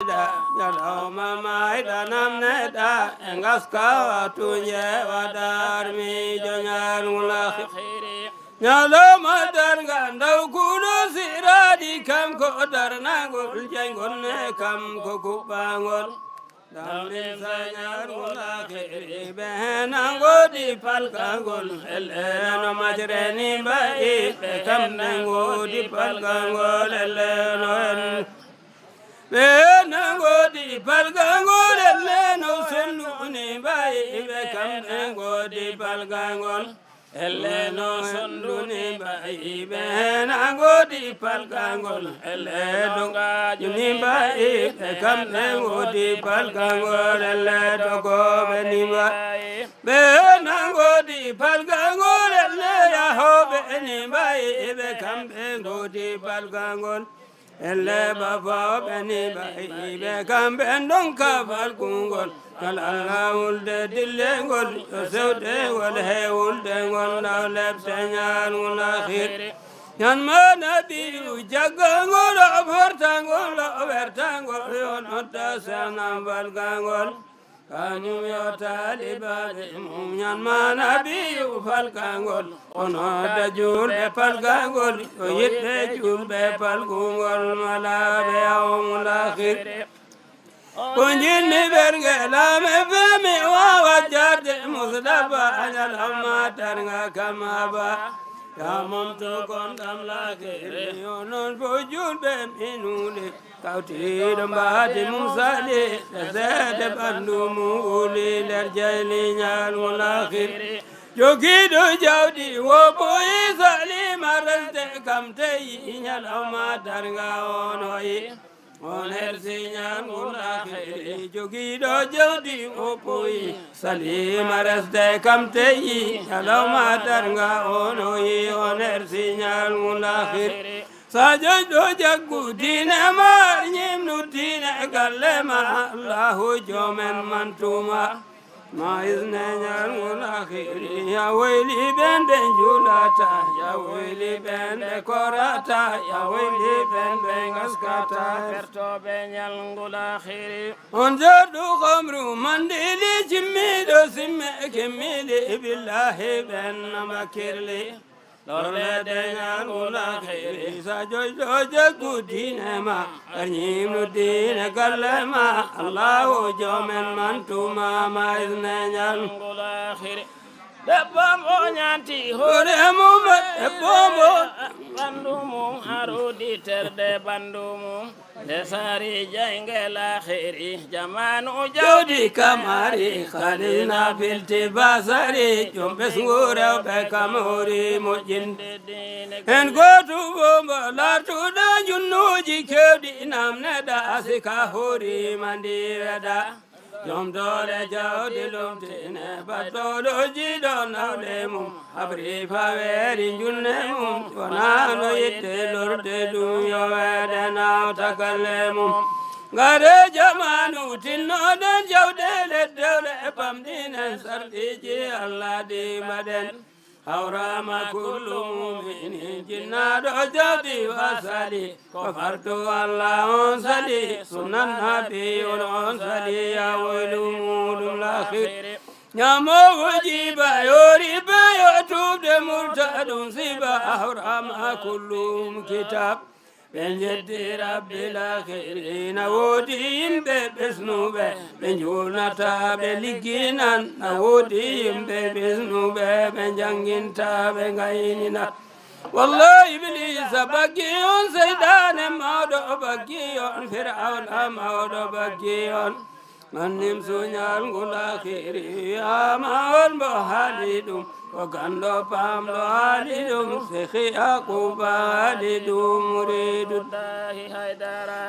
Yalo mama ida namne da engaska tunye wadar mi jonyan ulakh Yalo madar gandau kudu siradi kam ko darna gul jengol ne kam ko kubangol Damrin sanyar ulakh behenango di palkangol eleno majreni bai kam nengo di palkangol eleno Benango di palgangol eleno sunduni bai be kamnango di palgangol eleno sunduni bai benango di palgangol eleno gajuni bai be kamnango di palgangol eleno go beniba benango di palgangol eleno ho beniba be kamnango di palgangol Elle baba beni bai be kam bendon kafal kungol kala ulde dilengol yoseude wal he ulde ngol na leptenya ulakhir yan manadi jagangol abartangol abartangol yonota sanam balgangol Kanyu yota libade yan manabi falkangol ono da jul be falkangol yitte jul be falkungol malabe awmulakhir Kunjin ni bergela me femi wa wajade musdaba ajal amma tarnga kamaba Ya mamto kon damla kere yonon bojul be minule Kauti dambati mumsali Zede bandu muuli Lerjali nyal mulakhir Jogido jawdi Woboyi sali Maraste kamteyi Nyal ama darga onoyi Oner sinyal mulakhir Jogido jawdi Woboyi sali Maraste kamteyi Nyal ama darga onoyi Oner sinyal mulakhir Sajodo jagu dina mar nyimnu dina kalema Allahu jomen mantuma Ma izne nyal mulakhiri Ya wili bende julata Ya wili bende korata Ya wili bende ngaskata Perto benyal ngulakhiri Onjadu khamru mandili jimmido simme kemili Billahi ben makirli Lorle dengan ulah khairi sajojo jagu dinema Arnyimnu dina kalema Allahu jomen mantuma ma iznenyal ulah khairi Debbo nyanti hore mum debbo bandumu harudi terde bandumu Desari jangela khairi jamanu jodi kamari khalina filti basari jombes ngura be kamori mujin en gotu bomba lartu da junnuji kewdi namne da asika hori mandirada Jom dole jawdi lumtine batolo jido nawlemum abri faweri junnemum wanano yitte lorde dum yowede naw takallemum Gare jamanu tinno den jawdele dewle pamdinen sardiji Allah di maden Haurama kullu mu'minin jinnado jawdi wasali Kafartu Allah on sali sunan nabi on sali ya wailumul akhir Nyamo wajiba yori bayo tubde murtadun siba Haurama kullu kitab Benjedi rabbil akhirin Nawodi imbe besnube Benjulnata beliginan Nawodi imbe besnube Benjanginta bengainina Wallahi iblis bagiyon Saydane maudo bagiyon Fir'aun maudo bagiyon Manim sunyal ngulakhiri Amaon bohalidum Kogando pamlo halidum Sekhi aku balidum muridud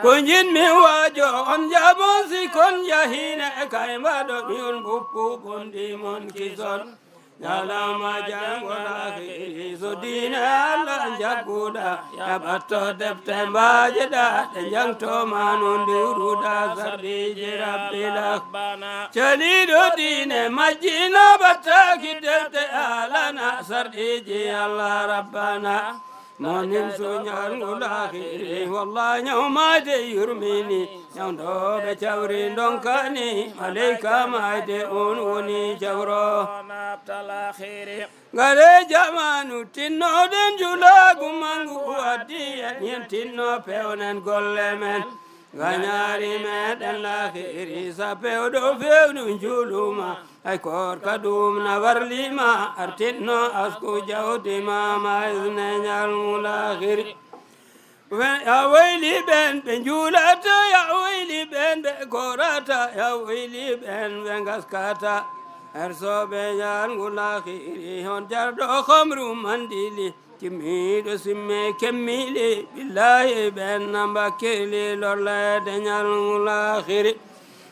Kunjin miwajo on jabon si kon jahine Kaimado miun buku kundimon kison Yalama jangola khiri Sudina Allah jaguda Ya bato depte mbajeda Tenjang to manun diuruda Sardi jirabdilah Chalido dine majina Bataki depte alana Sardi ji Allah Rabbana monin sunyal ngulakhiri wallahi nyawmade yurmini nyawdo be chawri donkani malaika maide on woni chawro mabtala khiri gare jamanu tinno den julagu mangu waddi yen tinno pewnen gollemen ganyari meden lakhiri sa pewdo fewnu juluma ay kor kadum na warlima artinno asku jawdima ma izne nyal lakhiri ya wayli ben julata ya wayli ben be korata ya wayli ben gaskata erso be yan lakhiri hon jardo khamru mandili Kimido simme kemile billahi ben nambakili lorla denyal lakhiri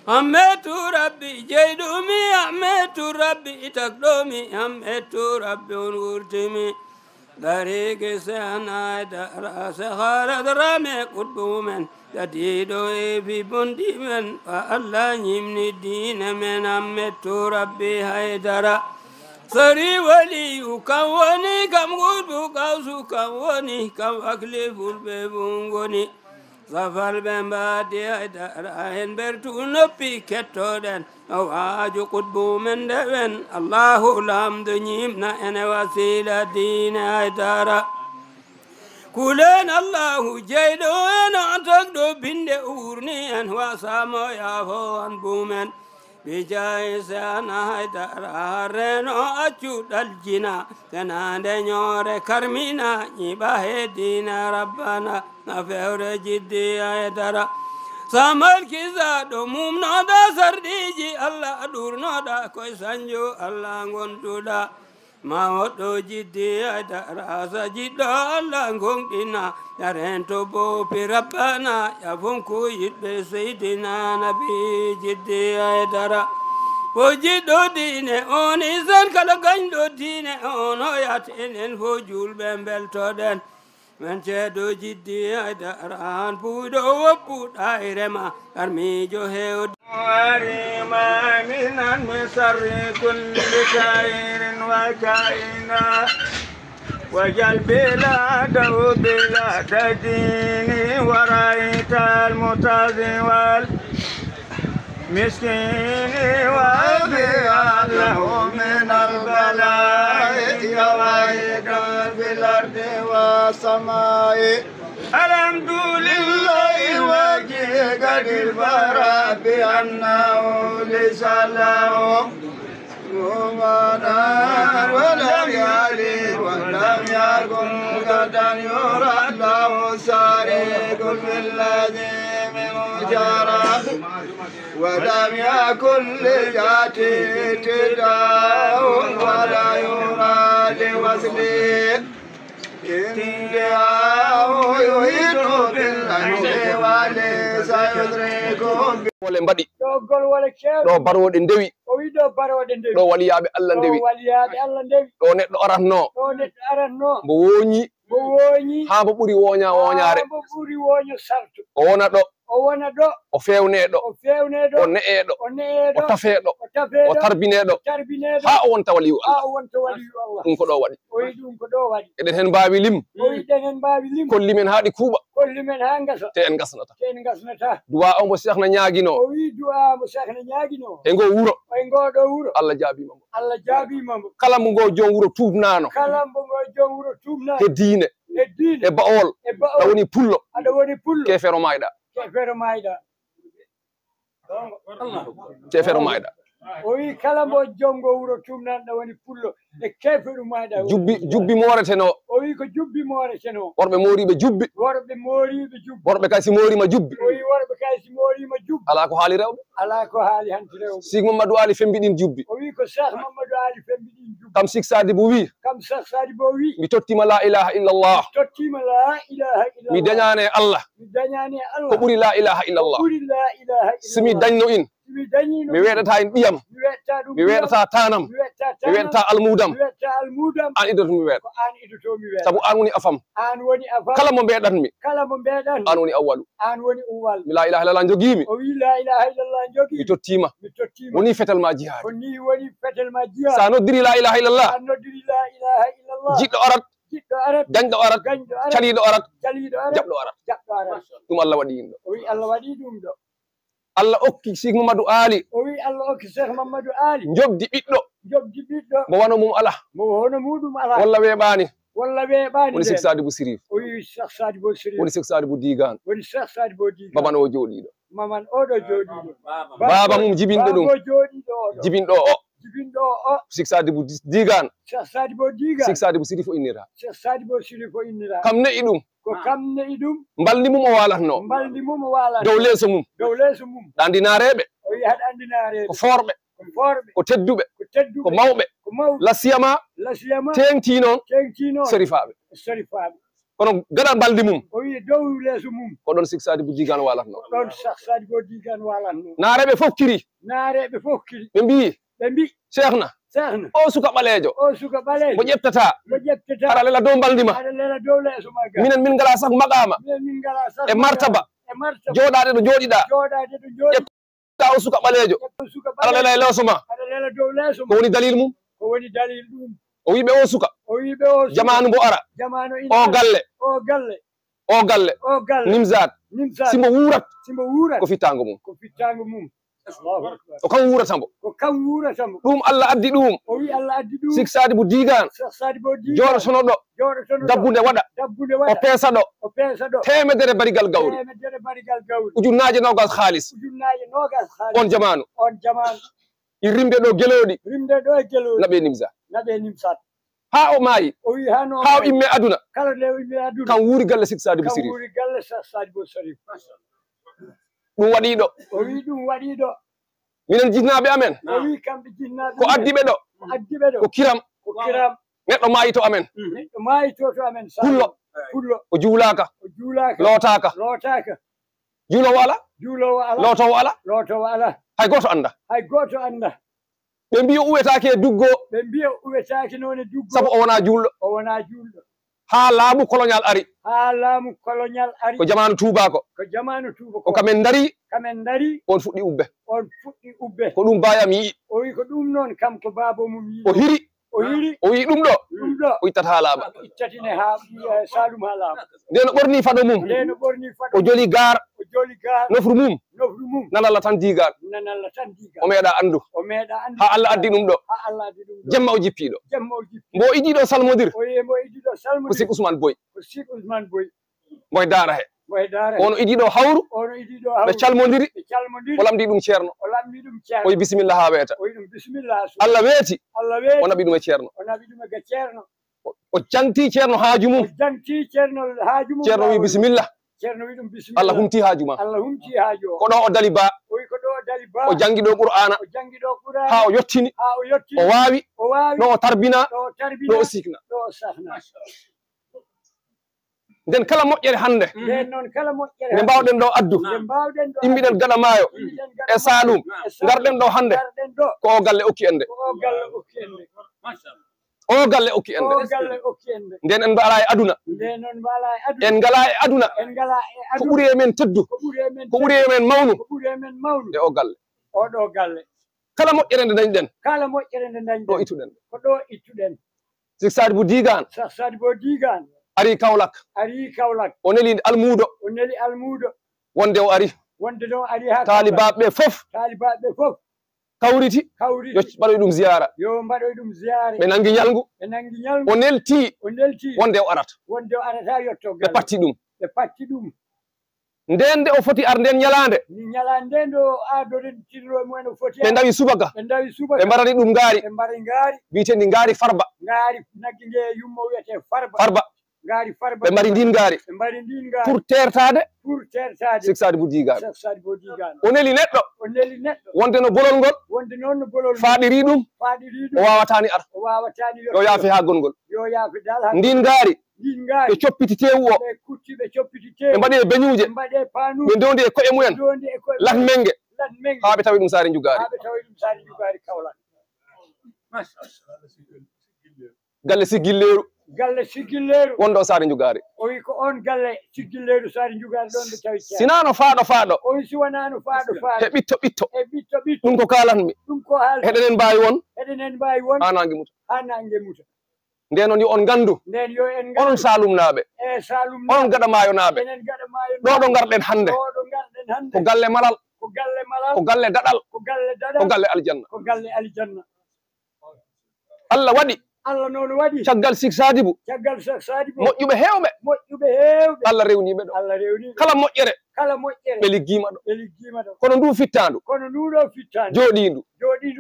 Ametu rabbi jaydumi ametu rabbi takdomi ametu rabbi urtimi dari kesana dara sahara drame kutbumen jadido fi bundimen Allah nyimni dinamen ametu rabbi haydara Sari wali ukawani kam gudu kausu kawani kam akli fulbe bungoni Safal bemba dia darahen bertu nopi ketoden awaju kutbu mendewen Allahu lam dunyimna ene wasila dina dara Kulen Allahu jaydo ena tagdo binde urni en wasamo ya ho an bumen Bijay sana haidara reno acu daljina Tenande nyore karmina Nyiba hedina rabbana Nafeure jiddi haidara Samal kiza domum noda sardiji Allah adur noda Koy sanju Allah ngontuda Maodo jiddi haidara Sajiddo Allah ngongdina Yarento bo pirapana Yafunku yitbe seydina Nabi jiddi haidara Fojiddo dine on isan kala ganydo dine on Oyat enen fojul bembel toden Mencedo jiddi haidara Pudo waput airema Armijo heod Warima minan misarri kulli kairin wa kaina وجل بلاده بلاد ديني ورأيت المتزي والمسكين وفي له من البلاء يوائد في الأرض والسماء الحمد لله وجه قد البراء بأنه ليس له ولم يلد ولم يكن غدا يرى له سارق في الذي من جرى ولم يكن لجاتي ابتداء ولا يرى لوصله انتهاء يحيط بالعلم وليس يدركه wole mbaɗi ɗo barwoɗe ndewi ɗo waliyaɓe Allah ndewi ɗo neɗɗo aratno mbo woñi ha mbo ɓuuri woñare o wona ɗo o fewneɗo o ne'eɗo o tafeɗo o tarbineɗo ha o wonta waliyu Allah ɗum ko ɗo waɗi eɗen hen mbawi lim kolli men ha ɗi kuuɓa te en gasnata duwa o mbo Cheikhna ñaguino e ngo wuro Allah jaabima mbo kala mo ngo jom wuro tubnano e diine e ba'ol aɗa woni pullo kefero mayɗa kefero mayɗa o wi kala mo jongo wuro tumnanɗa woni pullo e keferu mayɗa jubbi moreteno o wi ko jubbi moreteno worɓe moriɓe jubbi worɓe kay si morima jubbi o wi worɓe kay si morima jubbi ala ko haali rewɓe ala ko haali hanti rewɓe Cheikh Mamadou Ali fembiɗin jubbi o wi ko Cheikh Mamadou Ali fembiɗin jubbi kam Cheikh Sadibou wi mi tottima la ilaha illallah mi dañane Allah ko ɓuuri la ilaha illallah simi dañno in mi weɗata en ɓiyam mi weɗata tanam mi weɗata almudam an idoto mi weeɗa saabu an woni afam kala mo mbeɗanmi an woni awwalu mi la ilaha illallah joguimi mi tottima woni fetal ma jihaade sa noddiri la ilaha illallah jiɗɗo arat kiɗɗo arat gañɗo arat gañɗo arat caliɗo arat caliɗo arat jaɓɗo arat jaɓɗo arat ɗum Allah waɗi yimɗo o wi Allah waɗi ɗum ɗo Allah okki Cheikh Mamadou Ali o wi Allah okki Cheikh Mamadou Ali jobdi ɓiɗɗo jobdi ɓiɗɗo mo wano mum ala mo hono muɗum ala walla weeɓani walla weeɓani woni Cheikh Sadibou Sirif o wi Cheikh Sadibou Sirif woni Cheikh Sadibou Digan woni Cheikh Sadibou Digan baban o jooɗiɗo maman oɗo jooɗiɗo baba mum jibinɗo ɗum jooɗiɗo oɗo jibinɗo o jibinɗo o Cheikh Sadibou Digan Cheikh Sadibou Digan Cheikh Sadibou Sirif o innira Cheikh Sadibou Sirif o innira kam ne'i ɗum ko kam ne'i ɗum mbaldi mum o walatno mbaldi mum o wala dow leeso mum dow leeso mum ɗandinareɓe o wi haɗa andinareɓe ko forɓe ko forɓe ko tedduɓe ko tedduɓe ko mawɓe ko mawɓe lasiyama lasiyama tengti noon tengtino sérifaɓe sarifaɓe kono gaɗa mbaldi mum o wi dow leeso mum ko ɗon Cheikh Sadibou Digan walatno ɗon Cheikh Sadibou Digan walatno nareɓe fof kiri naareɓe fof kiri ɓe mbi ɓe mbi cheikhna Cheikhna o suka ɓalejo o suka ɓalejo mo ƴeftata mo ƴettata aɗa lela dow mbaldima aɗa lela dow leeso magga minen min ngala sah maqama min ngala sah e martaba e martaba joɗade ɗo joɗiɗa joɗade ɗo joɗi ta o suka ɓalejo o suka aɗa lela e leeso ma aɗa lela dow leeso ko woni dalil mum ko woni dalil ɗum o wiɓe o suka o wiɓe o jamanu mbo ara jamanu o galle o galle o galle o galle nimsat nimsa simo wurat simo wurat ko fittango mum ko fittango mum Allahu akbar o kam wurata mbo ko kam wurata mo ɗum Allah addi ɗum o wi Allah addi ɗum Cheikh Sadibou Digan Cheikh Sadibou Digan joɗotono ɗo joɗotono dabbude waɗa dabbude o waɗa peesa ɗo o peesa ɗo temedere barigal gawri temedere barigal gawri ujunnaje nogas haalis ujunnaje nogas haalis on jamanu on jamanu i rimde ɗo geloɗi rimde ɗo e geloɗi naɓe nimsa naɓe nimsat ha o maayi o wi hano ha o imme aduna kala nde o imme aduna kan wuuri galle Cheikh Sadibou kam Sirif wuri galle Cheikh Sadibou Sirif ɗum waɗiɗo o wi ɗum waɗiɗo minen jinnaɓe amen o wi kamɓe jinnaɓe ko addiɓe ɗo ko addiɓe ɗo ko kiram ko kiram neɗɗo maayi to amen neɗɗo maayi to amen pullo pullo o juulaka o juulaka lootaka lootaka juulowo ala juulowo ala lootowo ala lootowo ala hay goto anda hay goto anda ɓe mbi o uwetake e duggo ɓe mbiya uwetaki noon e duggo saabu o wona julɗo o wona julɗo ha laamu colonial ari ha laamu colonial ari ko jamanu tubako ko jamanu tuuba ko kamen dari kamen dari on fuɗɗi ubbe on fuɗɗi ubbe ko ɗum bayam yii o wi ko ɗum noon kam ko baabo mum yii o hiri o hiri o wi ɗum ɗo o ittata ha laaɓa ittatine ha salum ha laaɓa nde no ɓorni faɗo mum nde no ɓorni faɗo o joli gar o joli gar nofru mum nofru mum nan Allah tan digan nanalla tan diga o meeɗa andu o meeɗa andu ha Allah addi ɗum ɗo ha Allah addi ɗum ɗo jemma o jippiɗo jemma o jippi mbo idiɗo salmodir o yi mo idiɗo ko salmodir Sik Ousmane Boy ko Sik Ousmane Boy moye daara he moye daara ono idiɗo hawru ono idiɗo ɓe calmodiri ɓe calmodiri o lamdi ɗum ceerno o lamdi ɗum ceerno o wi bisimilla ha weeta o yi ɗum bisimilla Allah weeti Allah weeti o naɓi ɗum e ceerno o naɓi ɗum e ceerno o janti ceerno haaju mum o janti ceerno haaju mum ceerno wi bisimilla ceerno wi ɗum bisimilla Allah humti haaju ma Allah humti haaju o ko ɗo o dali ba o wi ko ɗo o dali ba o jangi ɗo qur'ana o jangi ɗo qur'ana ha o yottini ha o yottini o waawi o waawi ɗo o tarbina ɗo o tarbina ɗo o sikna ɗo o sahna nden kala moƴƴere hande nden noon kala moƴƴere nde mbawɗen ɗo addu nde mbawɗen ɗo immiɗen gaɗa maayo e Salum garɗen ɗo hande garɗen ɗo ko o galle okki en nde ko o galle okki en nde o galle okki en nde o galle okki en nde nden en mbaala e aduna nden noon mbaala e aduna en ngala e aduna en ngala e ko aduna ɓuri e men teddu ko ɓuri e men ko ɓuri e men mawnu ko ɓuri e men mawnu e o galle oɗo galle kala moƴƴere nde dañɗen kala moƴƴere nde ɗo dañɗen ittuɗen ko ɗo ittuɗen Cheikh Sadibou Digan Cheikh Sadibou Digan ari Kaolack ari Kaolack o neli almuudo o neli almuudo wonde o ari wonde ɗo ari ha taalibaɓe ɓe fof taalibaɓe fof kawriti kawriti yo mbaɗoy ɗum ziyara yo mbaɗoy ɗum ziyare ɓe nangi ñalngu ɓe nangi ñalngu o nelti o nelti wonde o arata wonde o arata yetto ɓe galle patti ɗum ɓe patti ɗum nden nde o foti ar nden ñalande ni ñalande nden ɗo aadoden tirlo mumen o foti ɓe ndawi subaka ɓe ndawi suba ɓe mbarani ɗum ngaari ɓe mbari ngaari wiitendi ngaari farba ngaari naggi nge yummo wiyete farba farba ngaari farba ɓe mbari ndin ngaari ɓe mbari ndin ngaari pour tertade pour tertade Cheikh Sadibou Digan Cheikh Sadibou Digan o neli neɗɗo o neli neɗɗo wonde no bolol ngol wonde noon no bolol faaɗiri ɗum faaɗiri o ɗum wawatani ar o wawatani yo yaafe ha gongol yo yaafe dal ha ndin ngaari ndin ngaari ɓe coppiti tewu o ɓe kutti ɓe coppiti ɓe te mbaɗi e beñuuje ɓe mbaɗe panu ɓe ndewndi e koƴe mumen dondi e koye lat menge lat mengi ha ɓe tawi ɗum saare jugaari ha ɓe tawi ɗum saari jugaari Kaolack galle siggilleeru galle siggilleeru wonɗo saare jugaari o wi ko on galle siggilleeru saari jugaari ɗon ɓe tawi sinano faaɗo o wi siwanano faaɗo e ɓitto e ɓitto ɗum ko kalanmi ɗum ko haalta heɗenen mbawi won heɗenen mbawi won ha nangue muta ha nangue muta nden on yo on gandu nden yo en onon salumnaɓe e salum onon gaɗa maayonaɓe enen gaɗa maayo ɗo ɗo garɗen hande ɗo garɗen hande ko galle malal ko galle malal ko galle daɗal ko galle ko daɗal galle aljanna ko galle aljanna Allah waɗi Allah noon waɗi caggal Sik Sadibou caggal Sadibou moƴƴuɓe heewɓe Allah rewniɓe ɗo Allah rewniɓe kala moƴƴere kala moƴƴere ɓe liggima ɗo ɓe liggima ɗo kono ndu fittandu kono nduɗo fittandu joɗindu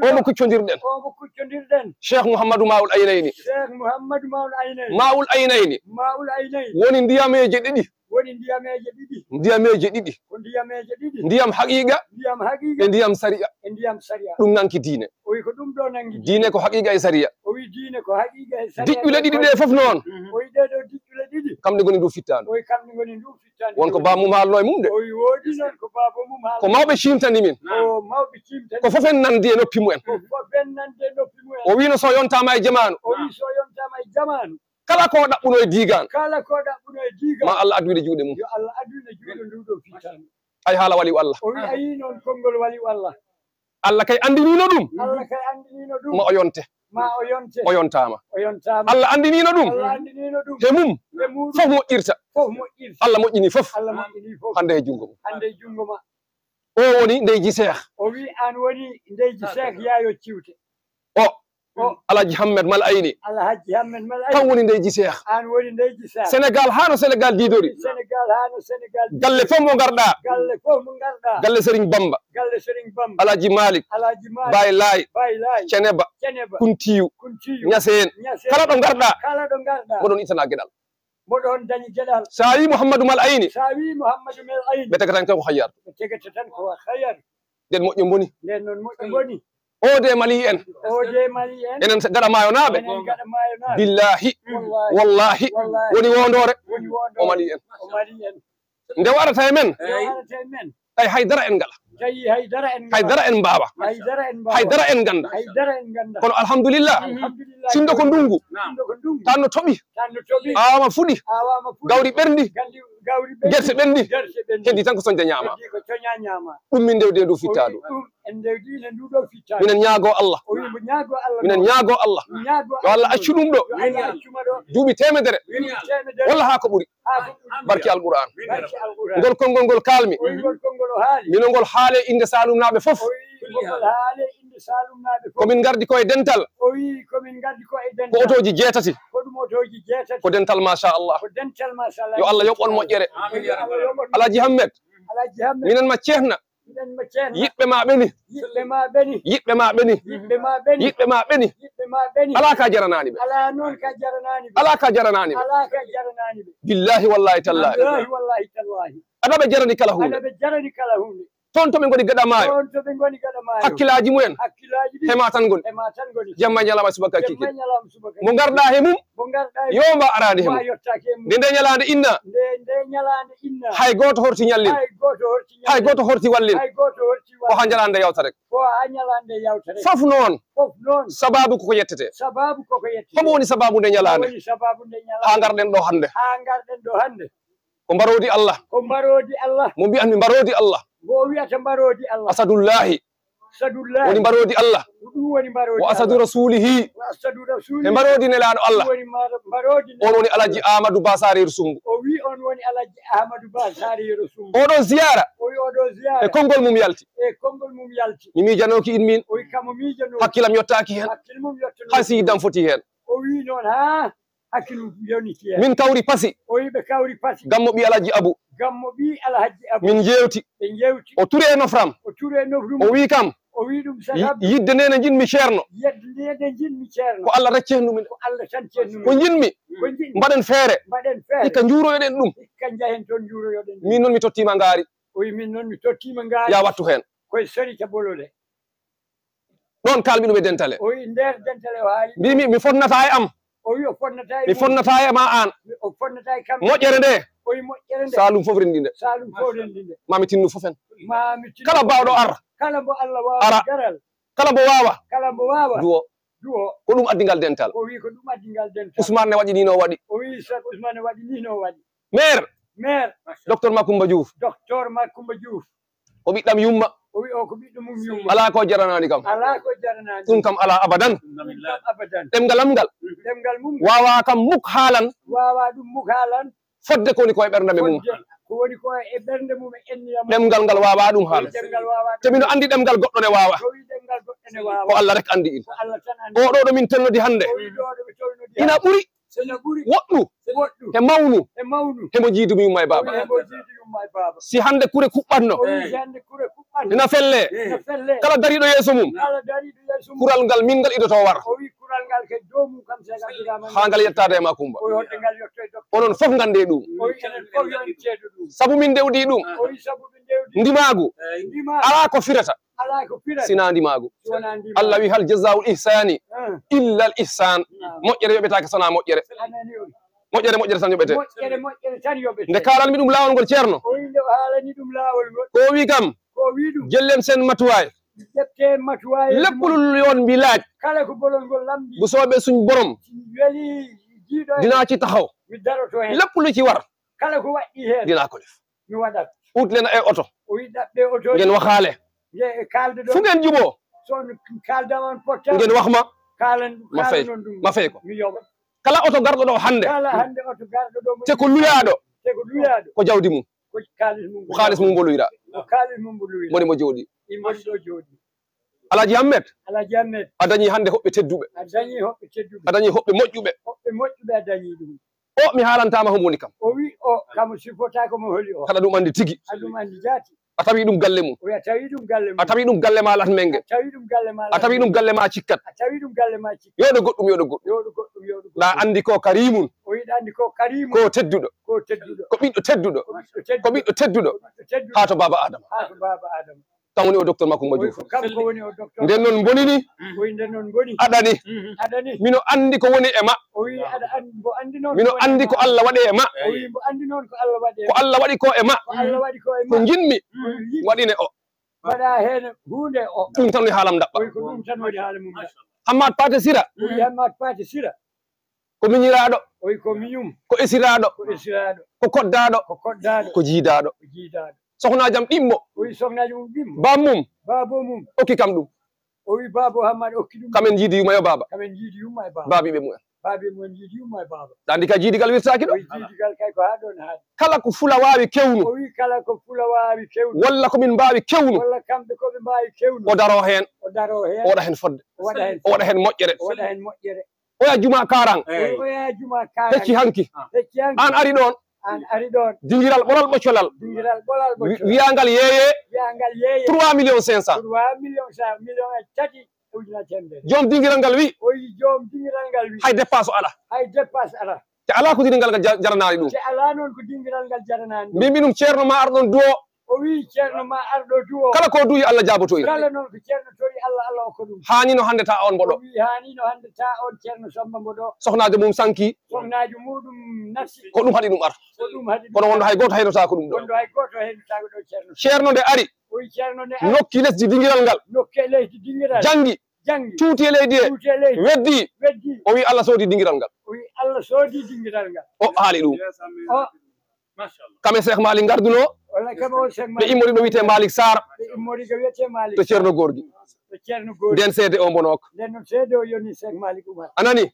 omo kuccodirɗen omo kuccodirɗen Cheikh Mouhamadou Maoul Aynayni Cheikh Mouhamadou Maoul Aynayni Maoul Aynayni Maoul Aynayni woni ndiyameje ɗiɗi woni ndiyameje ɗiɗi ndiyameje ɗiɗi ko ndiyameje ɗiɗi ndiyam haqiqa e ndiyam sariya e ndiyam sariya ɗum nanki diine o wi ko ɗum ɗo nangi diine ko haqiqa e sariya o wi diine ko haqiqa e sariya diƴƴule ɗiɗi ɗe fof noon o wi ɗeɗo diƴƴule ɗiɗi kamɗe goni ndu fittandu o wi kamɗe goni ndu fittandu wonko bamum haalno e mum de o wi woodi noon ko babamum haalno ko mawɓe cimtani min o mawɓe cimtani ko fof en nandi e noppi mumen ko fof en nandi e noppi mumen o wino so yontama e jamanu o wi so yontama e jamanu kala ko ɗaɓɓuno e digan kala ko ɗaɓɓuno e digan ma Allah addude juuɗe mum yo Allah addude juuɗe nduɗo fittandu ay haala waliw Allah o wi a yi noon konngol waliw Allah Allah kay andinino ɗum Allah kay andinino ɗum ma o yonte ma o yonte o yontama o yontama Allah andinino ɗum Allah andinino ɗum he mum e muɗum fof moƴƴirta fof moƴƴirta Allah moƴƴini fof Allah moƴƴini fof hande e jungo mum hande e jungo ma o woni ndeyji Cheikh o wi an woni ndeyji Cheikh yaayo ciwte o Alaji Hammed Mal Ayni Alhaji Hammed Mal Ayni kan woni ndeyji Cheikh an woni ndeyji Cheikh Sénégal hano Sénégal didori Sénégal hano Sénégal galle fof mo garɗa galle fof mo garɗa galle Serigne Bamba galle Serigne Bamba Alaji Malik Baye Laye Ceneba Kuntiyu Ñaseen kala ɗo garɗa moɗon itana gueɗal moɗon dañi gueɗal sa wi Mouhamadou Mal Ayni ɓe tegata tan ko hayyar ɓe tegata tan ko hayyar nden moƴƴo boni nden noon moƴƴo boni ode Mali en enen gaɗa mayonaɓe billahi wallahi woni wondore o Mali en nde waɗata e men ay haydara en ngala haydara en mbawa haydara en ganda kono alhamdulillah sindo ko ndungu tanno toɓi awama fuɗi gawri ɓerndi guerte ɓendi heddi tan ko soñde ñaama ɗum min ndewde ndu fittadu minen ñaago Allah minen ñaago Allah yo Allah accu ɗum ɗo duuɓi temedere walla ha ko ɓuri barki alquran ngol konngol ngol kalmi mino ngol haale inde salumnaɓe fof komin gardi koye dental ko otoji jeetati ko dental machallah yo Allah yoɓon moƴƴere Alaji Hammed minen ma ceehna yiɓɓe ma ɓeni yiɓɓe ma ɓeni ala ka jaranani ɓe ala ka jaranani ɓe billahi wallahi tallahi aɗa ɓe jarani kala hunde toon to ɓe goni gaɗa maayo hakkillaji mumen hema tan goni jamma e ñalama subaka kiki mo garɗa he mum yo mba arade he mum nde ñalade inna hay goto horti ñallin hay goto horti wallin ko ha ñalande yawta rek fof noon sababu koko yettete homo woni sababu nde ñalande ha garɗen ɗo hande ko mbarodi Allah mo mbiyan mi mbarodi Allah bo wiyata mbarodi Allah asadullahi woni mbarodi Allah wa asadu rasulihi e mbarodi nelaɗo Allah on woni Alaji Amadou Ba Sarir Sumbu oɗo ziyara e konngol mum yalti mi miijanoki in min hakkilam yottaki hen hay si yiddam foti hen min kawri pasi gammo ɓi Alaji Abou min jewti o turi e nofram o wi kam yidde nene jinmi ceerno ko Allah racci hen ɗumen ko jinmi mbaɗen feere hikka juuroyoɗen ɗum min noon mi tottima ngaari ya wattu hen ɗon kalmi ɗum e dentale mbimi mi fonnata e am mi fonnata e ma an moƴƴere nde salum fof rendi nde mami tinnu fof en kala bawɗo ara kala mbo wawa duwo ko ɗum addigal dental Ousmane ne waɗi ni no waɗi maire docteur Macoumba Diouf o ɓiɗɗam yumma ala ko jaranani kam ɗum kam ala abadan ɗemgal am ngal demgal mum wawa kam muk haalan wawa ɗum muk haalan fodde ko woni koye ɓernde mum ko woni ko e ɓernde mum e enniyam ɗemgal ngal wawa ɗum haala demgal wawa te mino andi ɗemgal goɗɗo ne wawa ko wi demgal goɗɗo ne wawa ko Allah rek andi in ko Allah tan andi oɗo ɗo min tellodi hande ko wi ɗo ɗo ɓe tolnodi ina ɓuri sena ɓuri woɗɗu woɗɗu e mawnu e mawnu hemo jiidumi yumma e baba hemo jiidi yumma e baba si hande kure kuɓɓatno o wi hande kure kuɓɓan ina felle ina felle kala dariɗo yeeso mum kala dariɗo yeeso mum kural ngal min ngal idoto war o wi kural ngal ke jomum kam sega birama ha ngal yettade e ma Kumba o wi hoɗde ngal yetto e docteur onon fof gande ɗum o wi enen fof yon ceedo ɗum saabu min dewɗi ɗum o wi sabu ɓe ndewdi ndimagu ndima ala ko firata ala ko firata sina ndimagu wona ndima Allah wi hal jazaa'ul ihsani illa al ihsan moƴƴere yoɓetake sona moƴƴere anani o moƴƴere tan yoɓete moƴƴere tan yoɓete nde kalanmi ɗum lawol ngol ceerno o wi nde o haalani ɗum laawol ngol ko wi kam ko wi ɗum jellen sen matuwaye ƴefte matuwaye leppolul yon mbi laaj kala ko bolol ngol lambi bu soɓe suñ borom weli jiiɗo dina ci taxaw mi daroto hen lépp lu ci war kala ko waɗɗi hen dina ko def mi waɗat ut leen ay oto o wi ɗaɓɓe oto ngeen waxaale ye kalde ɗo fu ngeen juboo son kaldaman potta ngeen wax ma kalan ma fay non ɗum ma fay ko mi yoɓa kala oto garɗo ɗo hande kala hande oto garɗo ɗo te ko luyaɗo te ko luyaɗo ko jawdi mum ko kalis mum ko xaalis mum mbo luyra ko kalis mum mbo luyra moni mo jooɗi immoɗi ɗo jooɗi Alaji Ahmed Alaji Ahmed a dañi hande hoɓɓe tedduɓe a dañi hoɓɓe tedduɓe a dañi hoɓɓe moƴƴuɓe hoɓɓe moƴƴuɓe a dañi ɗum o mi haalantama homo woni kam o wi o kamo sifotako mo holi o kaɗa ɗum andi tigi aɗum andi jaati a tawi ɗum galle mum o wi a tawi ɗum galle mum a tawi ɗum galle ma latmenge a tawi ɗum galle ma a tawi ɗum galle ma cikkat a tawi ɗum galle ma cikki yoɗo goɗɗum yoɗo goɗɗum yoɗo goɗɗum yoɗo ɗa andi ko karimun o wiɗa andi ko karimu ko tedduɗo ko tedduɗo ko ɓiɗɗo tedduɗo ko ɓiɗɗo ko tedduɗo ɓiɗɗo tedduɗo tedduɗo ha to baba adama ha to baba adama tan woni o docteur makko o Coumba wi Diouf ko kanko woni o docteur nden noon bonini o wi nden noon boni aɗani aɗani mino andi ko woni e ma o wi aɗa andi mbo andi noon mino andi ko Allah waɗi e ma o wi mbo andi noon ko Allah waɗi ko Allah waɗi ko e ma ko Allah waɗi ko e ko ma jinmi waɗine o waɗa hen hunde o ɗum tan woni haalam o daɓɓa wi ko ɗum tan woni haala mum Hammad Paté Sira o wi Hammad Paté Sira ko miñiraɗo o wi ko miñum ko esiraɗo ko esiraɗo ko koddaɗo ko koddaɗo ko jiidaɗo ko jiidaɗo sohnajam ɗimmo o wi sohnaji mum ɗimmo bammum babo mum okki kam ɗum o wi babo Hammad okki ɗum kamen jiidi yuma yo baba kamen jiidi yumma e baba baabiɓe mumen baabi mumen jiidi yumma e baba andi ka jiidigal wirtaki o ɗo wi jiidigal kay ko ha ɗon haadi kala ko fula wawi kewnu o wi kala ko fula wawi kewnu walla komin mbawi kewnu walla kamɓe koɓe mbawi kewnu o daro hen o daro hen o waɗa hen fodde o waɗa hen o waɗa hen moƴƴere o waɗa hen moƴƴere oya juma karan o yaa juma hecci hanki hecci hanki an ari ɗon an ari ɗon dingiral ɓolal ɓoccolal dingiral ɓolal ɓoccolal wiyangal yeeye wiyangal yeeye 3 millions 500 3 millions million e tati ujuna temedere joom dingiral ngal wi o yi joom dingiral ngal wi hay dépense o ala hay dépasse ala te ala ko dingiral ngal jaranani ɗum te ala noon ko dingiral ngal jaranani ɗum mbimi ɗum ceerno ma arɗon duwo o wi ceerno ma arɗo duwo kala ko duyi Allah jaboto en kala noon ko ceerno tori Allah Allah okko ɗum hanino hande ta on o mboɗo wi hanino hande ta on ceerno Samba mboɗo sohnajo mum sanki sohnaji muɗum nafsi ko ɗum haɗi ɗum ar ko ɗum haɗi kono wonde hay goto haynota ko ɗum ɗo wonɗo hay goto heɗotako ɗo ceerno ceerno nde ari o wi ceerno nde nokki lesdi dingiral ngal nokke leydi dingiral jangi jangi cuuti e leydi e tuute leydi weddi weddi o wi Allah soodi dingiral ngal o wi Allah soodi dingiral ngal o haali ɗum o kame Cheikh Malick garduno walla kama o Cheikh ɓe Malick immori ɗo wiyete Malick Sarr ɓe immori ko wiyete Malick to ceerno gorgui to ceerno gorgui nden seede o mbonoko nden noon seede o yoni Cheikh Malick Oumar anani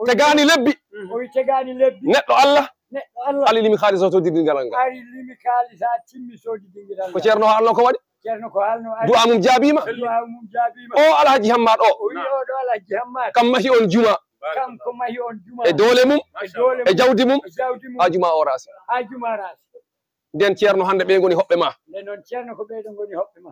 tegani lebbi o wi tegani lebbi neɗɗo Allah neɗɗo Allah ali limi haalis o soodi dingiral ngal ari limi kaalis ha timmi soodi dingiral ko ngal ceerno haalno ko waɗi ceerno ko haalno ari du'a mum jaabima du'a mum jaabima o Alhaji Hammad o o wi oɗo Alhaji Hammad kam mahi on juma kanko mahi on juma e doole mum e doole e jawdi mum e jawdi mum ha juma o raasi ha juma raasi nden ceerno hande ɓe goni hoɓɓe ma nden noon ceerno ko ɓeyɗo goni hoɓɓe ma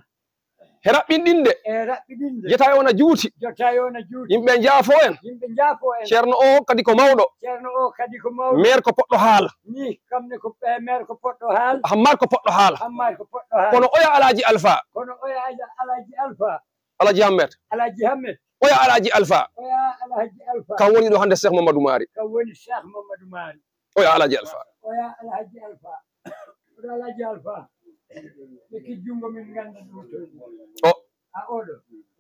he raɓɓinɗinde e raɓɓiɗinde jeta e wona juuti jotta yona juuti yimɓe jaafo en yimɓe jaafo en ceerno o kadi ko mawɗo ceerno o kadi ko mawɗo maire ko poɗɗo haala ni kamne ko maire ko poɗɗo haal Hammad ko poɗɗo haala Hammad ko poɗɗo haal kono oya Alhaji Alpha kono oya Alhaji Alpha Alhaji Ahmed Alhaji Hammed oya Alhaji Alpha oya Alhaji Alpha kan woni ɗo hande Cheikh Mamadou Mari kam woni Cheikh Mamadou Mari oya Alhaji Alpha oya Alhaji Alpha oɗo Alhaji Alpha ɓekki jungo min ganda ɗum to o a oɗo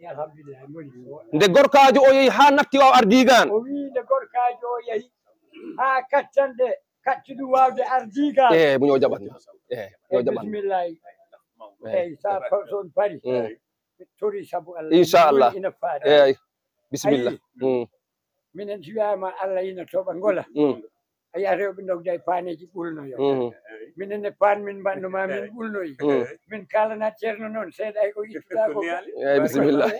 alhamdulillah moni nde gorkajo o yehi ha natti waw ardigan o wi nde gorkajo o yehi ha kattanɗe kattuɗum wawde ardigal e muño jaɓatno muño jaɓatno bisimillahi eyyi sa son pari tori sabu Allah inchallah ina faade eyyi bisimilla minen siwama Allah ina toɓa ngola a yiya rewɓe dogda e paneji ɓulnoyo minen e pan min mbannuma min ɓulnoyi min kalana ceerno noon seeɗa e ko ittuɗa ko eyyi bisimillah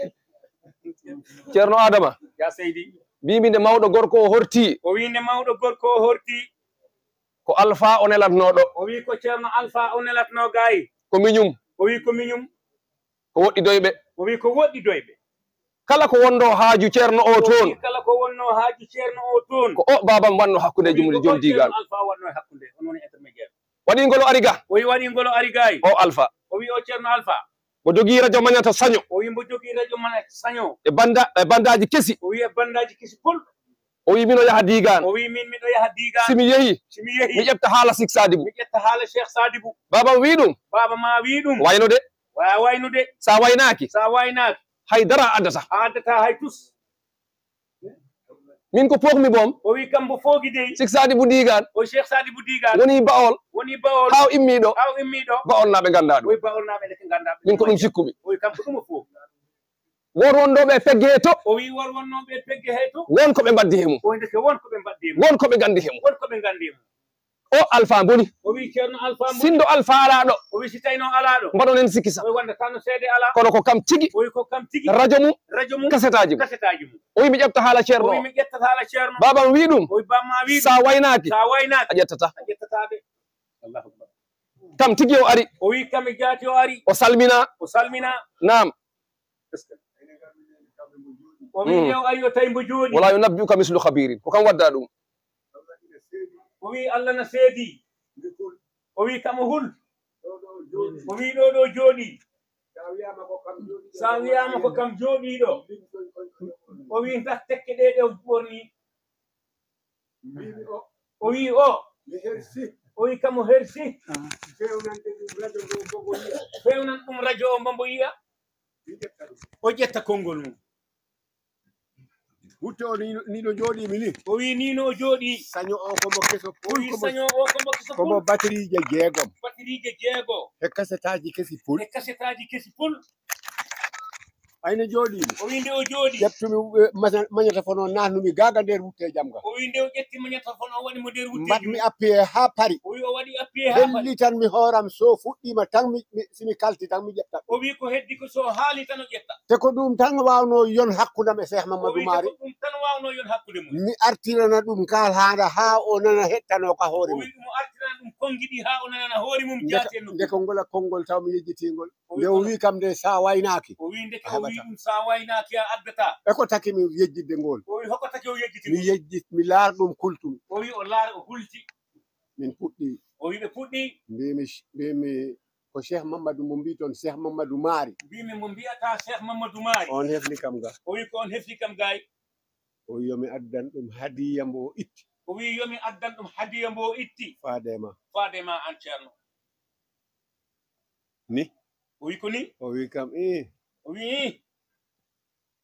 ceerno Adama ya seydi mbimi nde mawɗo gorko o horti o wi nde mawɗo gorko o horti ko Alpha o nelatnoɗo o wi ko ceerno Alpha o nelatno gayi ko miñum o wi ko miñum ko woɗɗidoyɓe o wi ko woɗɗidoyɓe kala ko wonno haaju ceerno o toon kala ko wonno haaju ceerno o toon ko o babam wanno hakkude joom digal Alpha wanno hakkude on woni intermédiaire waɗi ngolo ari ga o wi waɗi ngolo ari gayi o Alpha o wi o ceerno Alpha mo jogii radio mañata saño o wi mbo jogii radio mana saño e bandaji kesi o wi e bandaji kesi pol o wi mino yaha digan o wi min miɗo yaha digan simi yehi simi yehi mi ƴefta haala Sik Sadibou mi ƴetta haala Cheikh Sadibou babam wi ɗum baba ma wi ɗum wayno de waynude sa waynaki sa waynaki haydara addata addata hay tus min ko pokmi boom o wi kam mbo foogi dey Sik Sadibou digan o Cheikh Sadibou digan woni bawol haw immiɗo bawol naɓe ganda ɗum o wi bawol naɓe neke ganda min ko ɗum sikkumi o wi kam ko ɗum o foof wor wonɗoɓe pegge he to o wi wor wonnoɓe pegge he to won koɓe mbaddi hemo o ndeke won koɓe mbaddi hemo won koɓe gandi hemo won koɓe gandi hemo o Alpha boni o wi ceerno Alpha boni sindo Alpha alaɗo o wi si tawino alaɗo mbaɗonen sikisa o wi wonde tano seede ala kono ko kam tigi o wi ko kam tigi radio mum kasetaji mum o wi mi ƴefta haala ceerno o wi mi ƴettata haala ceerno babam wi ɗum o wi bamma wi sa waynaki a ƴettata de Allahu akbar kam tigi o ari o wi kam e jaati o ari o salmina nam o wi nde o ari o tawi mbo jooɗi wala yunabbi'uka mislu khabirin ko kam wadda ɗum o wi Allah na seedi o wi kam o hul o wi ɗo jooɗi sa wiyama ko kam jooɗiɗo o wi ndax tekke ɗe o ɓorni o wi o wi kam o hersi fewnan ɗum radio o mbo yiya o ƴetta konngol mum wutte o niɗo jooɗimi ni o wi ni no jooɗi saño o komo keso pol saño o komo keso pol komo batterije jeegom e kasetaji kesi pol ayno jooɗimi o wi nde o jooɗi ƴettumi magnétophone o natnumi gaga nder wutte jamga o wi nde o ƴetti magnétophone o waɗimo nder wutte mbatmi appuyé ha pari o wi o waɗi appuyé ha pari helli tan mi hooram so fuɗɗima tan simi kalti tan mi ƴetta o wi ko heddi ko so haali tan o ƴetta te ko ɗum tan wawno yon hakkudam e Cheikh Mamadou Mari ɗum tan wawno yon hakkude mum mi artirana ɗum kal haala ha o nana hettano ka hoore mum o wi ɗum o artirana ɗum kongiɗi ha o nanana hoore mum jaatenno nde ko ngola konngol taw mi yejjitingol nde o wi kam nde sa waynaki o wi ndeke o wi ɗum sa waynaki a addata e ko taki mi yejjidde ngol o wi hoko taki o yejjiti mi yejjit mi laar ɗum kultumi o wi o laara o hulti min puɗɗi o wi ɓe puɗɗi mbimi ko Cheikh Mamadou mo mbi toon Cheikh Mamadou Mari mbimi mo mbiyata Cheikh Mamadou Mari on hefni kam ga o wi ko on hefni kam gayi o wi yomi addan ɗum hadiya mbo itti o wi yomi addan ɗum hadiya mbo itti faadema an ceerno ni o wi ko ni o wi kam o wi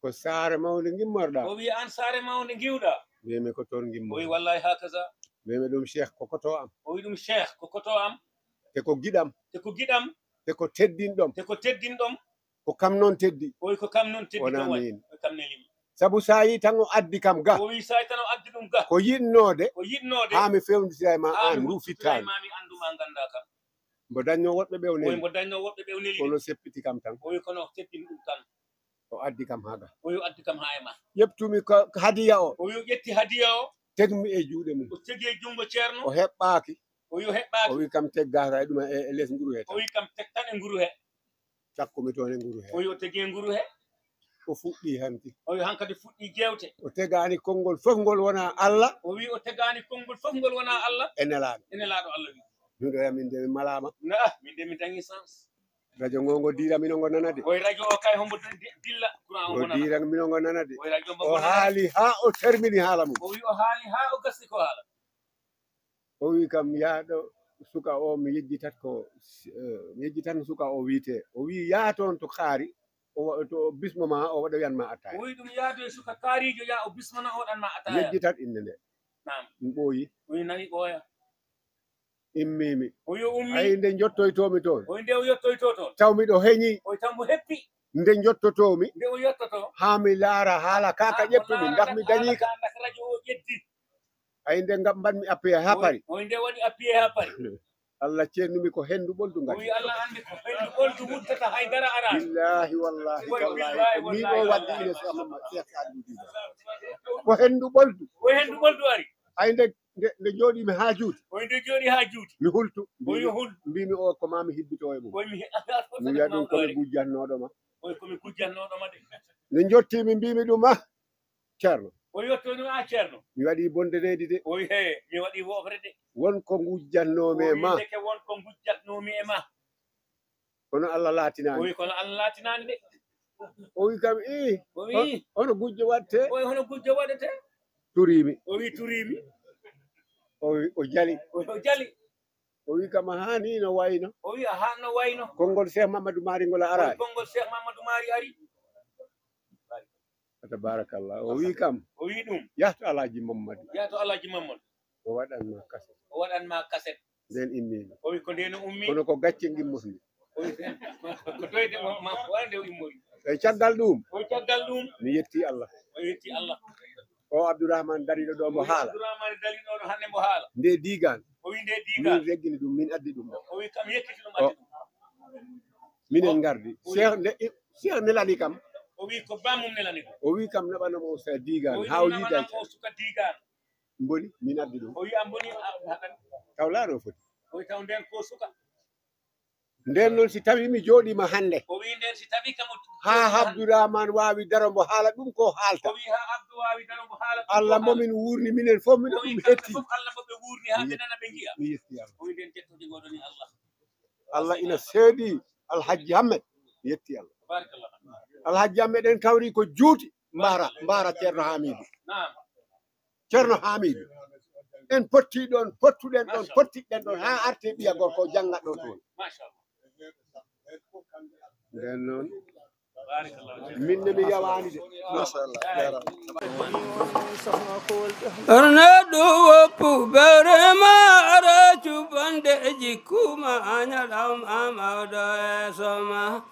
ko saare mawde gimmorɗa o wi an saare mawde giwɗa mbimi ko toon gimmo o wi wallahi hakaza mbimi ɗum Cheikh ko koto am o wi ɗum Cheikh ko koto am te ko giɗam te ko teddinɗom ko kam noon teddi o wi ko kam noon teddi wona min o kam nelimi sabu sa yi tan o addi kam ga o wi sa yi tan o addi ɗum ga ko yiɗnode ha mi fewnitira e ma an rufittani mi anduma ganda kam mbo dañno woɗɓe ɓewneli mbo dañno woɗɓe ɓewneli kono seppiti kam tan o wi kono seppini ɗum tan o addi kam haga o wi o addi kam ha e ma ƴeftumi ko hadiya o wi o ƴetti hadiya o tegmi e juuɗe mum o tegi e jungo ceerno o heɓɓaki o wi o heɓɓaki o wi kam teggata e ɗum e less nguru he o wi kam teg tan e nguru he cakkumi toon e nguru he o wi o tegi e nguru he o fuɗɗi hanti o wi hankadi fuɗɗi jewte o tegani konngol fof ngol wona Allah o wi o tegani konngol fof ngol wona Allah e nelaɗo Allah wi min ɗo min de mi malama min de mi dañi sens radio ngo dira mino ngo nana de oy radio o kay hombo dilla courant o nana dira mino ngo nana de oy radio o haali ha o termini haala mum o wi o haali ha o gasti ko haala o wi kam yaaɗo suka o mi yejjitan suka o wiite o wi yaa toon to kaari to bismo ma o waɗa wiyanma attaya o wi ɗum yaadu e suka kaarijo ya o bismana oɗanma attaya yejjitat inde nde mi ɓooyi o wi nani ɓooya immimi o yo ummi ay nde jottoytomi toon o nde o yottoyto toon taw miɗo heñi o tambo heppi nde jottotomi nde o yettoto ha mi laara haala kaka ƴettumi ndax mi dañi ka ndax radio o ƴetti ay nde ngam mbanmi appuye ha pari o nde waɗi appuyé ha pari Allah ceernumi ko hendu ɓoldu o ngati wi Allah andi ko hendu ɓoldu wuttata haydara arani billahi wallahi Wallahi, tallahi ko min wallahi, o waddi wallahi. ine Cheikh Sadibou Diba ko hendu ɓoldu o hendu ɓoldu ari ay nde jooɗimi ha juuti o nde jooɗi ha juuti mi hultu o wi hul mbimi o ko mami hibbito e mum o mi mi wiya ɗum komi gujjannoɗoma o komi gujjannoɗoma de nde jottimi mbimi ɗum a ceerno o yettoni a ceerno mi waɗi bonde leydi de o wi he mi waɗi wofre de wonko gujjannomi e ma deke wonko gujjatnomi e ma kono Allah o laatinani wi kono Allah laatinani de o wi kam o wi hono gujjo watte o wi hono gujjo waɗete turimi o wi turimi o jali o jali o wi kam hani no wayno o wi a hanno wayno konngol Cheikh Mamadou Mari ngol arani konngol Cheikh Mamadou Mari ari tabarakallah o wi kam o wi ɗum yahto Alhaji Mamadou yato Alhaji Mamadou o waɗanma kaset o waɗanma cassette nden immimi o wi ko ndeno ummi kono ko gacce gimmosnde o wi ko toyde ma wande o immori e caggal ɗum o caggal ɗum mi yetti Allah o yetti Allah o Abdourahmane dariɗo ɗo mo haala Abdourahmane daliɗo ɗo hande mo haala nde digan o wi nde min diga reggini ɗum min addi ɗum ɗo o wi kam yekkiti ɗum addi ɗum minen gardi Cheikh nelani kam o wi ko bamum nelani ko o wi kam naɓanamo o sa o digan wi ha o namanam yiida o suka digano boni min addi ɗum o wi am boni haɗan taw laano foti o wi taw nden ko suka nden noon si tawi mi jooɗima hannde o wi nden si tawi kam ha Abdourahmane wawi darombo haala ɗum ko haalta o wi ha Abdou wawi daro mo haala Allah momin wurni minen fof miɗo ɗum hetti fof Allah moɓe wurni ha ɓe nana ɓe jiya mi yetti Allah o wi nden jettude goɗoni Allah Allah ina seedi Alhaji Hammed mi yetti Allah barakallah Alhaji Hammed en kawri ko juuti mbara ceerno Hamidou naam ceerno Hamidou en potti ɗon pottuɗen ɗon pottiɗen ɗon ha arte ɓiya gorko janggatɗo toon machallah nden noon barakallah minne mi yawani de Ornado wopu berema ara chubande jikuma anyalam amada soma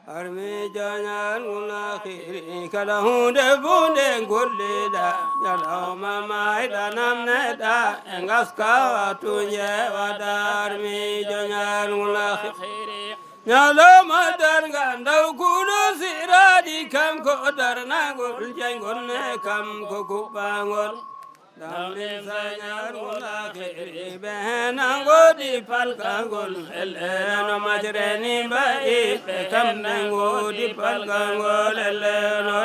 arme janyan ulakiri kala hunde bunde golida yalama maida namneda engaska tunye wada arme janyan ulakiri Nyalama darga ndau kudu siradi kam ko darna gol jengol ne kam ko kubangol damle sanyar gula khiri behna godi palkangol eleno majreni bai be kam ngodi palkangol eleno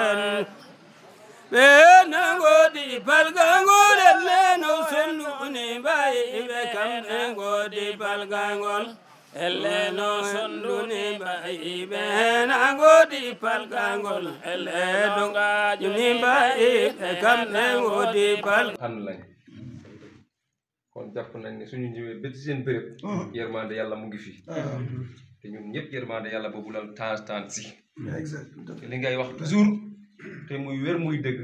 behna godi palkangol eleno sunu bai be kam ngodi palkangol Eleno sonduni bai bena godi palkangol eleno ga juni bai kamne godi pal ànd lañ kon jàpp nañ ne suñu ñëwee ba ci seen béréb yërmande yàlla mu ngi fi te ñun ñëpp yërmande yàlla boobu la temps si te li ngay wax toujours te muy wér muy dëgg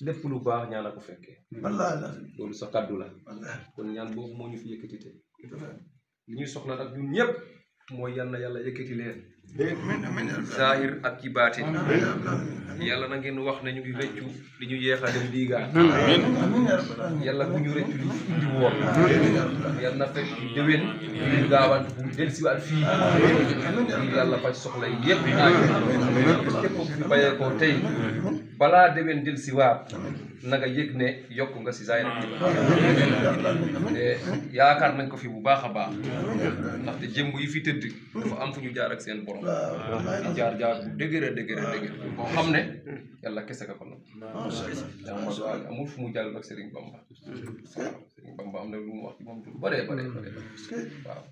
lépp lu baax ñaan a ko fekkee loolu sa kaddu la kon ñaan boobu moo ñu fi yëkkati te li ñuy soxla nag ñun ñëpp mooy yal na yàlla yëkkati leen zahir ak ci baatin yàlla na ngeen wax ne ñu ngi rëccu li ñu yeex a dem diigaan yàlla bu ñu rëccu li ñu indi woon yàlla na fekk déwén ñu gaawant bu dellusiwaat fii yàlla faj soxla yi yëpp képp ku fi bayee ko tey balaa déwén dellusiwaat na nga yëg ne yokku nga si zahir ak ci te yaakaar nañ ko fi bu baax a baax ndaxte jëmb yi fi tëdd dafa am fu ñu jaar ak seen borom di jaar bu dëgër boo xam ne yàlla kese ka ko noonu amul fu mu jàll ak Serigne Bamba Serigne Bamba am na lu mu wax ci moom lu bare waaw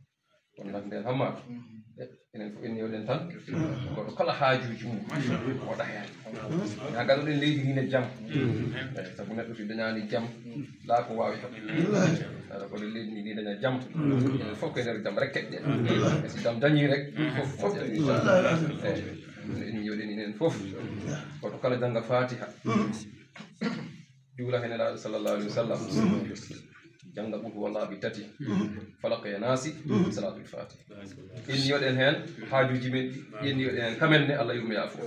kon nag nden hamma enen fof en yewɗen tan goto kala haajuji mum waɗa heen ñagaɗoɗen leydi ndi ne jaam sabu neɗɗo so dañani jaam laa ko wawi heɓ aɗa koɗe leydi ndi daña jaam enen fof ko e nder jaam rek keɗɗen e so jaam dañi rek fof en yewɗen inen fof goto kala jangga fatiha juula hen elaɗo sallllahu alih wa sallam janga ɓugu wallaɓe tati falaka e naasi salatul fatih ƴenni waɗen hen haajuji men ɗi ƴenni waɗen hen kamenne Allah yurmo yaafo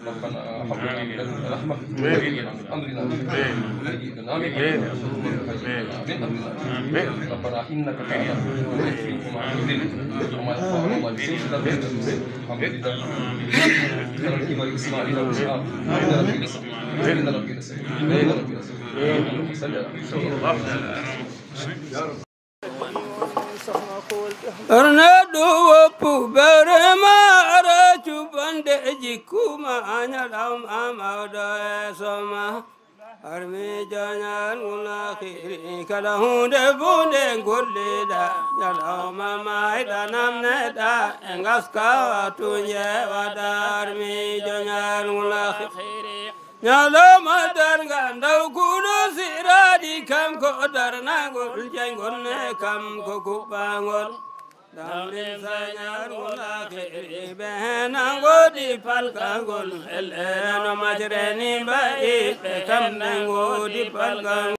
ربنا هب لنا من لدنك رحمة وهيئ لنا من أمرنا ربنا إنك تعلم ما يخفي وما يعلن وما يخفى على الله بشيء الحمد لله ترى الكبر إسماعيل وإسحاق إن ربي لسميع Arnado wapu berema arachu bande jikuma anyalam amauda soma arme jangan ulakhiri kala hunde bunde golida yalama maida namneda engaska tunye wadar me jangan ulakhiri yalama darganda kudo siradi kam ko darna gol jengol ne kam ko kubangol damre sanyar ulakhiri behna godi palkangol eleno majreni bai kam ngodi palkangol